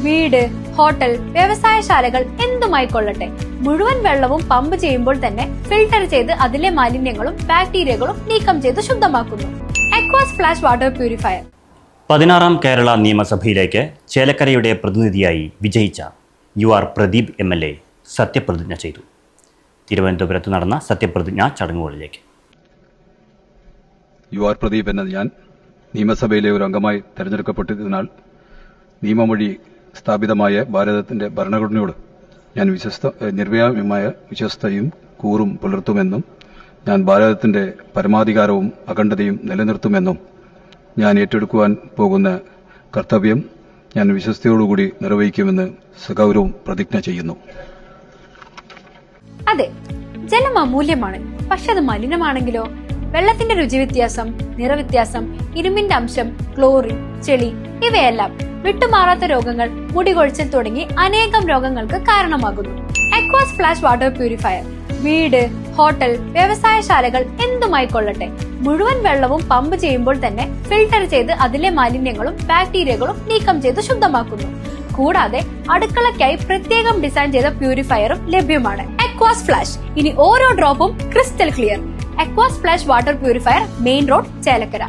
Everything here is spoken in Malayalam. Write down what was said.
വീട്, ഹോട്ടൽ, വ്യവസായശാലകൾ എന്തുമായിക്കൊള്ളട്ടെ, മുഴുവൻ വെള്ളവും പമ്പ് ചെയ്യുമ്പോൾ തന്നെ ഫിൽട്ടർ ചെയ്ത് അതിലെ മാലിന്യങ്ങളും ബാക്ടീരിയകളും നീക്കം ചെയ്ത് ശുദ്ധമാക്കുന്നു. അക്വാസ് ഫ്ലാഷ് വാട്ടർ പ്യൂരിഫയർ. 16ാം കേരള നിയമസഭയിലേക്ക് ചേലക്കരയുടെ പ്രതിനിധിയായി വിജയിച്ച UR പ്രദീപ് MLA സത്യപ്രതിജ്ഞ ചെയ്തു. തിരുവനന്തപുരത്ത് നടന്ന സത്യപ്രതിജ്ഞാ ചടങ്ങുകളിലേക്ക്. UR പ്രദീപ് എന്ന ഞാൻ നിയമസഭയിലെ ഒരു അംഗമായി തെരഞ്ഞെടുക്കപ്പെട്ടതിനാൽ നിയമമൊഴി സ്ഥാപിതമായ ഭാരതത്തിന്റെ ഭരണഘടനയോട് ഞാൻ നിർവ്യാമ്യമായ വിശ്വസ്തയും കൂറും പുലർത്തുമെന്നും ഞാൻ ഭാരതത്തിന്റെ പരമാധികാരവും അഖണ്ഡതയും നിലനിർത്തുമെന്നും ഞാൻ ഏറ്റെടുക്കുവാൻ പോകുന്ന കർത്തവ്യം ഞാൻ വിശ്വസ്തയോടുകൂടി നിർവഹിക്കുമെന്ന് സഗൗരവം പ്രതിജ്ഞ ചെയ്യുന്നു. അതെ, ജലം അമൂല്യമാണ്. പക്ഷെ അത് മലിനമാണെങ്കിലോ? വെള്ളത്തിന്റെ രുചി വ്യത്യാസം, നിറവ്യത്യാസം, ഇരുമ്പിന്റെ അംശം, ക്ലോറിൻ, ചെളി ഇവയെല്ലാം വിട്ടുമാറാത്ത രോഗങ്ങൾ, മുടികൊഴിച്ചിൽ തുടങ്ങി അനേകം രോഗങ്ങൾക്ക് കാരണമാകുന്നു. അക്വാസ് ഫ്ലാഷ് വാട്ടർ പ്യൂരിഫയർ. വീട്, ഹോട്ടൽ, വ്യവസായശാലകൾ എന്തുമായിക്കൊള്ളട്ടെ, മുഴുവൻ വെള്ളവും പമ്പ് ചെയ്യുമ്പോൾ തന്നെ ഫിൽട്ടർ ചെയ്ത് അതിലെ മാലിന്യങ്ങളും ബാക്ടീരിയകളും നീക്കം ചെയ്ത് ശുദ്ധമാക്കുന്നു. കൂടാതെ അടുക്കളയ്ക്കായി പ്രത്യേകം ഡിസൈൻ ചെയ്ത പ്യൂരിഫയറും ലഭ്യമാണ്. Aquas flash. ഇനി ഓരോ ഡ്രോപ്പും crystal clear. Aquas flash water purifier, main road, Chelakkara.